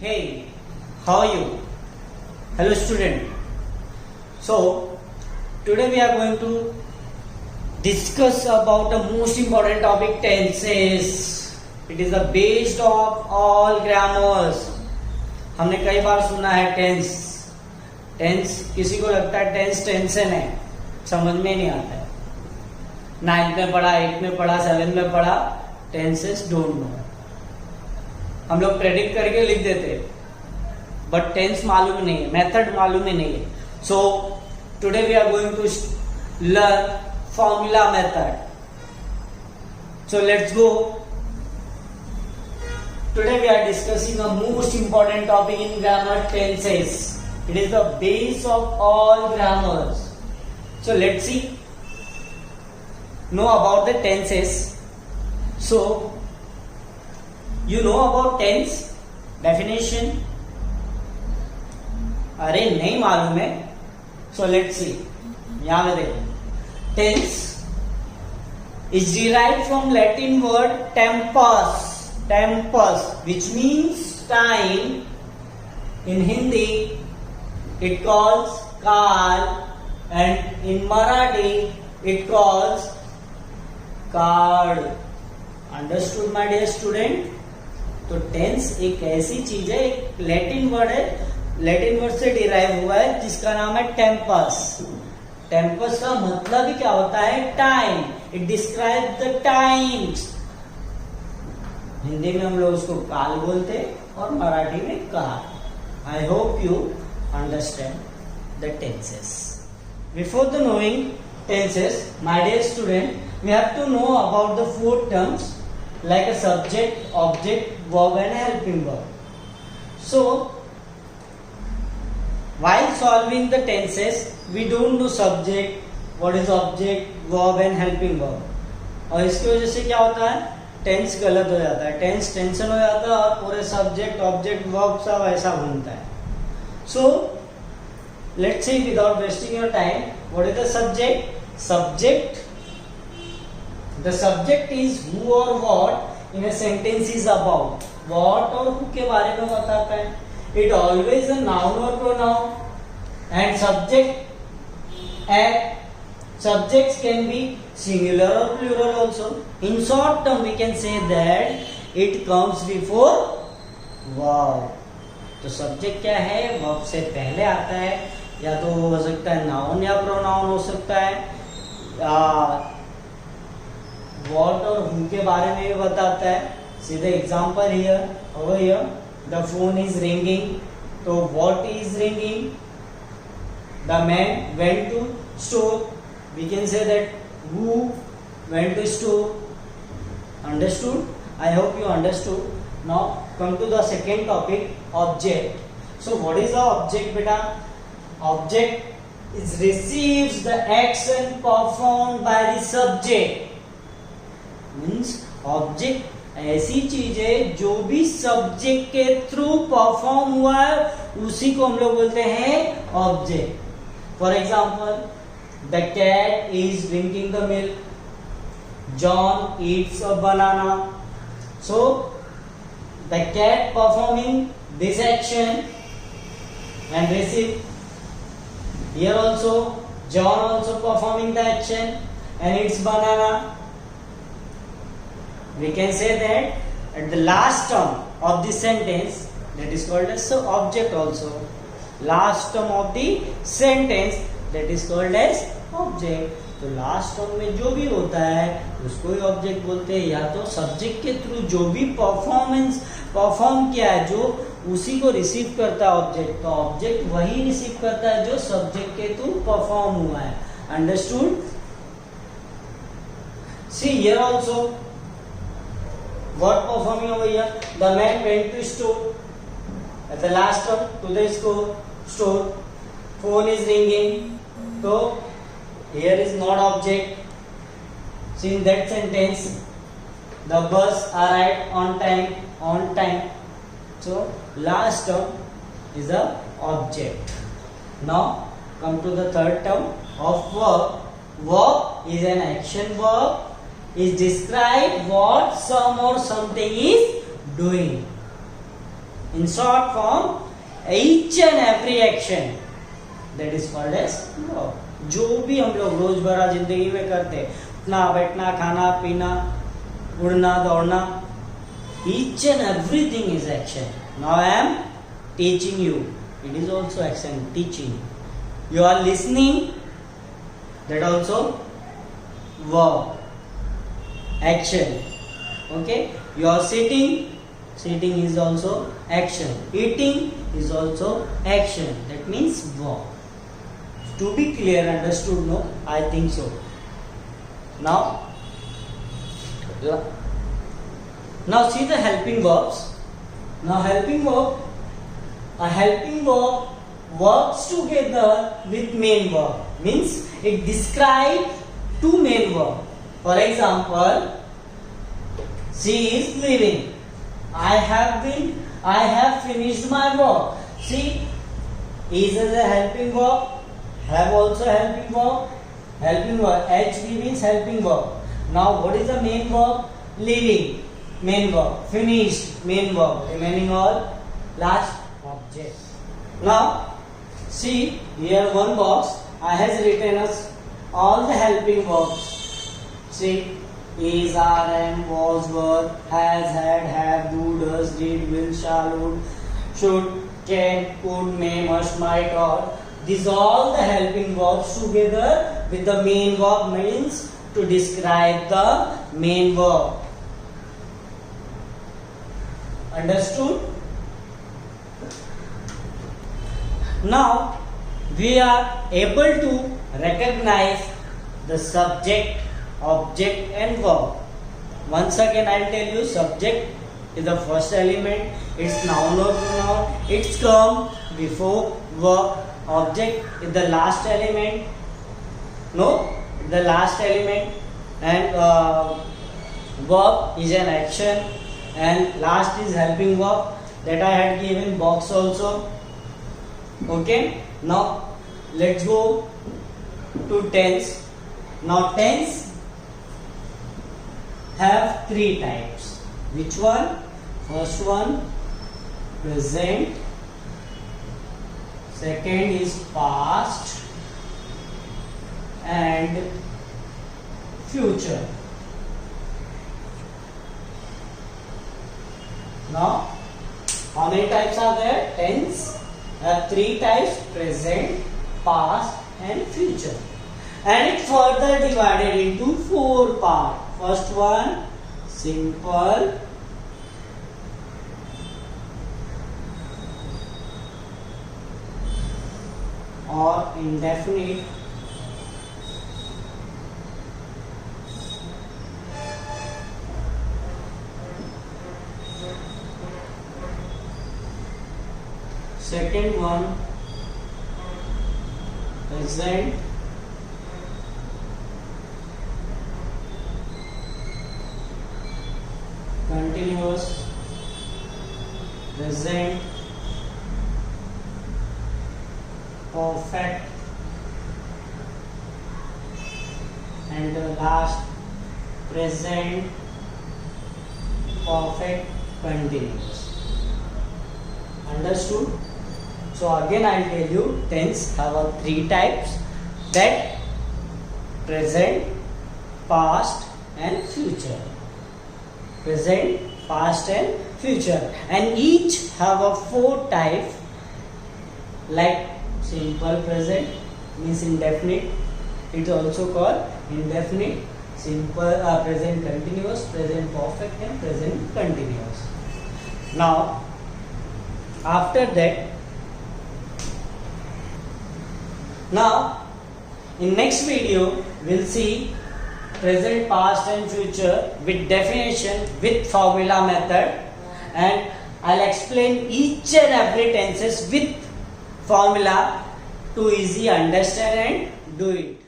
Hey, how are you? Hello student. So, today we are going to discuss about the most important topic, tenses. It is the base of all grammars. हमने कई बार सुना है tense. Tense किसी को लगता है tense tension है, समझ में नहीं आता है. 9th में पढ़ा, 8th में पढ़ा, 7th में पढ़ा, टेंसेस डोंट नो. हम लोग प्रेडिक्ट करके लिख देते, बट टेंस मालूम नहीं है, मेथड मालूम ही नहीं है. So today we are going to learn formula method. So let's go. Today we are discussing the most important topic in grammar, tenses. It is the base of all grammars. So let's see. Know about the tenses. So you know about tense definition? अरे नहीं मालूम है. So let's see. यहाँ पे देखो. Tense is derived from Latin word tempus. Tempus, which means time. In Hindi, it calls काल, and in Marathi, it calls काळ. Understood, my dear student? तो टेंस एक ऐसी चीज है, एक लैटिन वर्ड है, लैटिन वर्ड से डिराइव हुआ है, जिसका नाम है टेम्पस. टेम्पस का मतलब ही क्या होता है? Time. It describe the times. Hindi में हम लोग उसको काल बोलते और मराठी में काल. I hope you understand the tenses. Before the knowing tenses, my dear student, we have to know about the 4 terms like a subject, object, verb and helping verb. So while solving the tenses, we don't know subject, what is object, verb and helping verb. और इसकी वजह से क्या होता है? Tense गलत हो जाता है, टेंस टेंशन हो जाता है और पूरे सब्जेक्ट, ऑब्जेक्ट, वर्ब सब ऐसा घूमता है. So let's see without wasting your time, what is the subject? Subject, the subject is who or what in a sentence is about. What और who के बारे में बताता है. It always a noun or pronoun. And subjects can be singular or plural also. In short term we can say that it comes before verb. तो subject क्या है? verb से पहले आता है, या तो हो सकता है noun या pronoun हो सकता है. What और who के बारे में भी बताता है. See the example here, over here, the phone is ringing. तो what is ringing? The man went to store. We can say that who went to store. Understood? I hope you understood. Now come to the second topic, object. So what is the object, beta? Object is receives the action performed by the subject. Means object ऐसी चीज है जो भी subject के through perform हुआ है, उसी को हम लोग बोलते हैं object. For example, the cat is drinking the milk, John eats a banana. So the cat performing this action and receive. Here also John also performing the action and it's banana. We can say that at the last term of the sentence, that is called as object also. Last term of the sentence, that is called as object. तो last term में जो भी होता है उसको ही object बोलते हैं. या तो सब्जेक्ट के थ्रू जो भी परफॉर्म किया है, जो उसी को रिसीव करता है ऑब्जेक्ट. तो ऑब्जेक्ट वही रिसीव करता है जो सब्जेक्ट के थ्रू परफॉर्म हुआ है. Understood? See here also what performing over here? The man went to store. At the last term, to the store. Phone is ringing. So here is not object. So in that sentence, the bus arrived on time. On time. So last term is the object. Now come to the third term of verb. Verb is an action verb. Is describe what some or something is doing. In short form, each and every action that is called as verb. जो भी हम लोग रोजमर्रा जिंदगी में करते हैं, उठना बैठना खाना पीना उड़ना दौड़ना, each and everything is action. Now I am teaching you, it is also action, teaching. You are listening, that also verb, action. Okay, you are sitting, sitting is also action. Eating is also action, that means verb. To be clear, understood? No, I think so. Now see the helping verbs. Now helping verb, a helping verb works together with main verb, means it describes two main verb. For example, she is leaving. I have finished my work. See, is as a helping verb, have also helping verb. Helping verb, HV means helping verb. Now what is the main verb? Leaving, main verb. Finished, main verb. Remaining all last object. Now see here one box. I has written us all the helping verbs. See, is, are, am, was, were, has, had, have, do, does, did, will, shall, would, should, can, could, may, must, might, or. These all the helping verbs together with the main verb, means to describe the main verb. Understood? Now we are able to recognize the subject, object and verb. Once again I will tell you, subject is the first element, it's noun or pronoun, it's come before verb. Object is the last element, the last element, and verb is an action, and last is helping verb that I had given box also. Okay, now let's go to tense. Now tense have three types. Which one? First one, present. Second is past and future. Now, how many types are there? Tense have three types: present, past and future. And it's further divided into four parts. First one, simple. Or indefinite. Second one, present. Continuous, present, perfect, and the last, present, perfect, continuous. Understood? So again I will tell you, tense have three types, that present, past and future. Present, past and future, and each have a four types, like simple present means indefinite, it's also called indefinite, simple present continuous, present perfect and present continuous. Now after that, now in next video we'll see present, past and future with definition, with formula method, and I'll explain each and every tenses with formula to easy understand and do it.